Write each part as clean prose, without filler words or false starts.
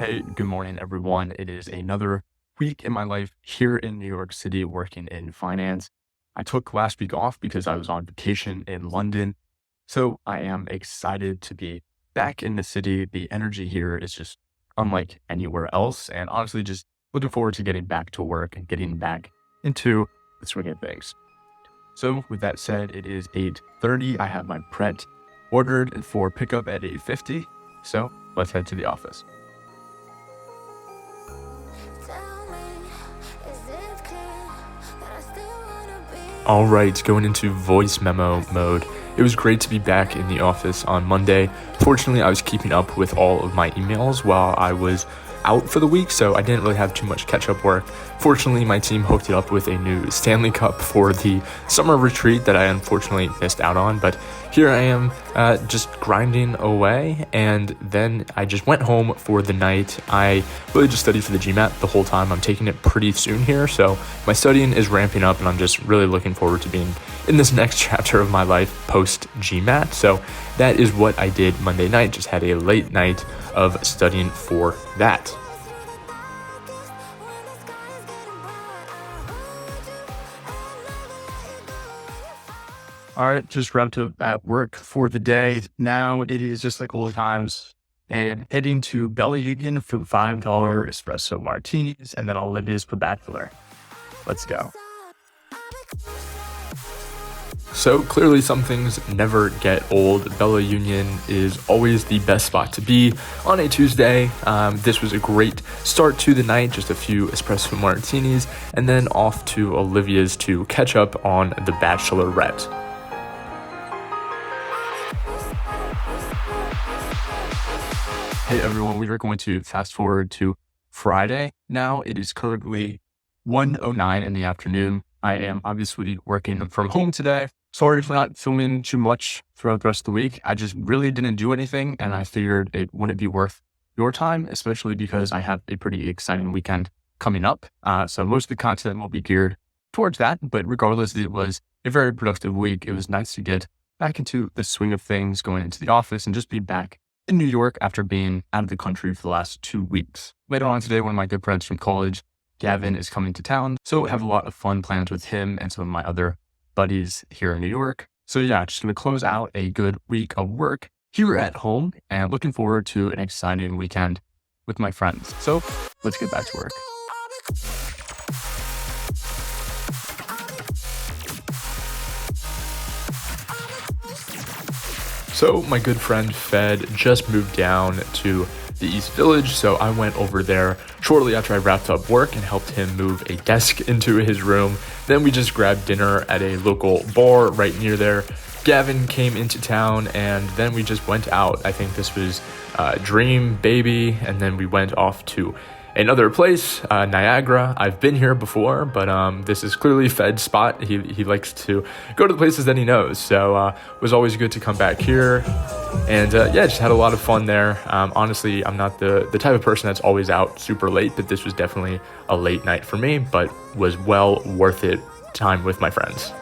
Hey, good morning, everyone. It is another week in my life here in New York City working in finance. I took last week off because I was on vacation in London. So I am excited to be back in the city. The energy here is just unlike anywhere else. And honestly, just looking forward to getting back to work and getting back into the swing of things. So with that said, it is 8:30. I have my Pret ordered for pickup at 8:50. So let's head to the office. All right, going into voice memo mode. It was great to be back in the office on Monday. Fortunately, I was keeping up with all of my emails while I was out for the week, so I didn't really have too much catch-up work. Fortunately, my team hooked it up with a new Stanley Cup for the summer retreat that I unfortunately missed out on, but here I am just grinding away, and then I just went home for the night. I really just studied for the GMAT the whole time. I'm taking it pretty soon here, so my studying is ramping up, and I'm just really looking forward to being in this next chapter of my life post GMAT. So that is what I did Monday night, just had a late night of studying for that. All right, just wrapped up at work for the day. Now it is just like old times and heading to Belly Union for the $5 espresso martinis and then Olivia's for Bachelor. Let's go. So clearly some things never get old. Bella Union is always the best spot to be on a Tuesday. This was a great start to the night, just a few espresso martinis, and then off to Olivia's to catch up on The Bachelorette. Hey everyone, we are going to fast forward to Friday now. It is currently 1:09 in the afternoon. I am obviously working from home today. Sorry for not filming too much throughout the rest of the week. I just really didn't do anything, and I figured it wouldn't be worth your time, especially because I have a pretty exciting weekend coming up. So most of the content will be geared towards that, but regardless, it was a very productive week. It was nice to get back into the swing of things, going into the office and just be back in New York after being out of the country for the last 2 weeks. Later on today, one of my good friends from college, Gavin, is coming to town. So I have a lot of fun plans with him and some of my other buddies here in New York. So yeah, just going to close out a good week of work here at home and looking forward to an exciting weekend with my friends. So let's get back to work. So my good friend Fed just moved down to the East Village, so I went over there shortly after I wrapped up work and helped him move a desk into his room. Then we just grabbed dinner at a local bar right near there. Gavin came into town and then we just went out. I think this was Dream Baby, and then we went off to another place, Niagara. I've been here before, but this is clearly Fed's spot. He likes to go to the places that he knows. So it was always good to come back here. And yeah, just had a lot of fun there. Honestly, I'm not the type of person that's always out super late, but this was definitely a late night for me, but was well worth it time with my friends.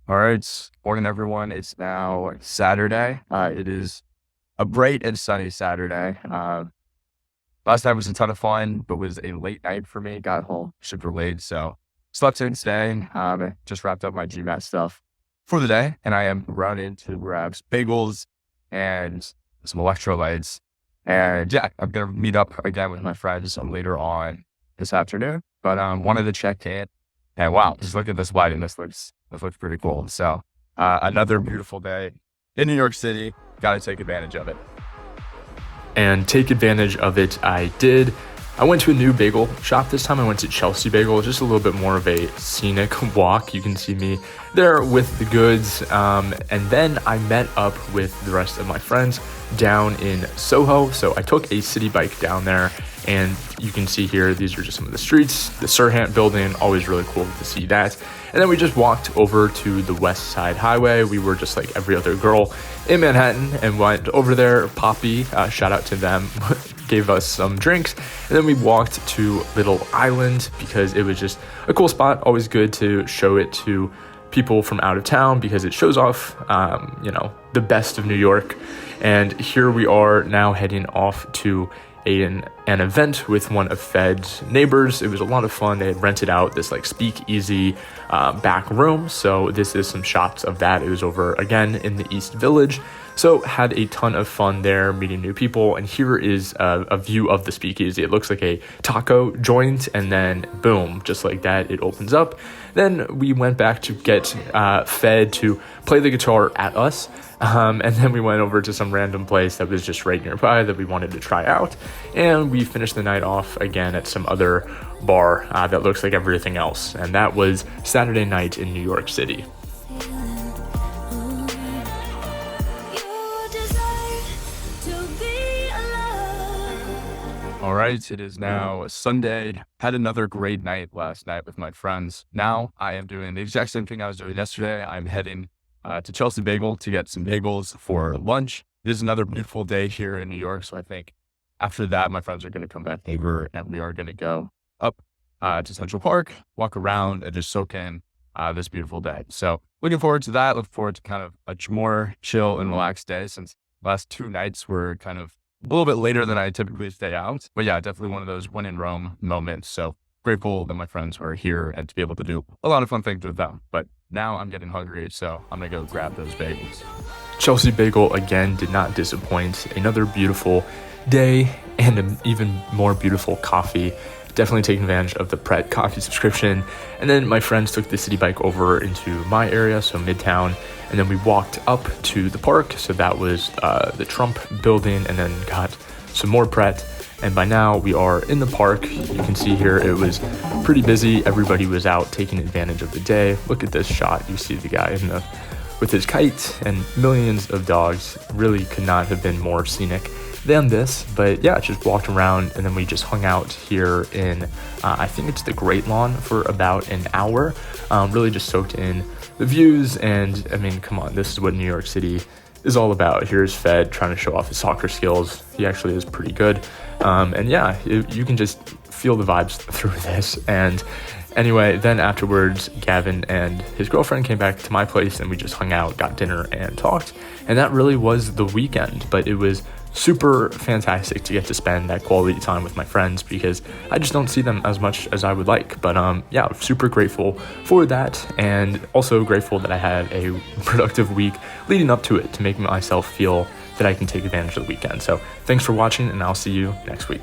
All right, morning everyone. It's now Saturday. It is a bright and sunny Saturday. Last night was a ton of fun, but was a late night for me. Got home super late, so slept in today. Just wrapped up my GMAT stuff for the day, and I am running to grab bagels and some electrolytes. And yeah, I'm gonna meet up again with my friends later on this afternoon. But wanted to check in, and wow, just look at this lighting. This looks pretty cool. So another beautiful day in New York City. Got to take advantage of it. And take advantage of it I did. I went to a new bagel shop this time. I went to Chelsea Bagel, just a little bit more of a scenic walk. You can see me there with the goods. And then I met up with the rest of my friends down in Soho. So I took a city bike down there, and you can see here, these are just some of the streets. The Sirhan building, always really cool to see that. And then we just walked over to the West Side Highway. We were just like every other girl in Manhattan and went over there. Poppy, shout out to them, gave us some drinks. And then we walked to Little Island because it was just a cool spot. Always good to show it to people from out of town because it shows off, the best of New York. And here we are now heading off to an event with one of Fed's neighbors. It was a lot of fun. They had rented out this like speakeasy back room. So this is some shots of that. It was over again in the East Village. So had a ton of fun there, meeting new people. And here is a view of the speakeasy. It looks like a taco joint, and then boom, just like that, it opens up. Then we went back to get Fed to play the guitar at us. And then we went over to some random place that was just right nearby that we wanted to try out. And we finished the night off again at some other bar that looks like everything else. And that was Saturday night in New York City. All right, it is now Sunday. Had another great night last night with my friends. Now I am doing the exact same thing I was doing yesterday. I'm heading to Chelsea Bagel to get some bagels for lunch. It is another beautiful day here in New York, so I think after that, my friends are going to come back over and we are going to go up to Central Park, walk around, and just soak in this beautiful day. So looking forward to that. Look forward to kind of a more chill and relaxed day, since last 2 nights were kind of a little bit later than I typically stay out. But yeah, definitely one of those when in Rome moments. So grateful that my friends are here and to be able to do a lot of fun things with them. But now I'm getting hungry, so I'm going to go grab those bagels. Chelsea Bagel again did not disappoint. Another beautiful day and an even more beautiful coffee. Definitely taking advantage of the Pret coffee subscription. And then my friends took the city bike over into my area, so Midtown. And then we walked up to the park. So that was the Trump building, and then got some more Pret. And by now we are in the park. You can see here it was pretty busy. Everybody was out taking advantage of the day. Look at this shot. You see the guy with his kite and millions of dogs. Really could not have been more scenic than this. But yeah, just walked around, and then we just hung out here in, I think it's the Great Lawn, for about an hour. Really just soaked in the views. And I mean, come on, this is what New York City is all about. Here's Fed trying to show off his soccer skills. He actually is pretty good. And yeah, you can just feel the vibes through this. And anyway, then afterwards, Gavin and his girlfriend came back to my place, and we just hung out, got dinner, and talked. And that really was the weekend. But it was super fantastic to get to spend that quality time with my friends, because I just don't see them as much as I would like. But yeah, super grateful for that, and also grateful that I had a productive week leading up to it to make myself feel that I can take advantage of the weekend. So thanks for watching, and I'll see you next week.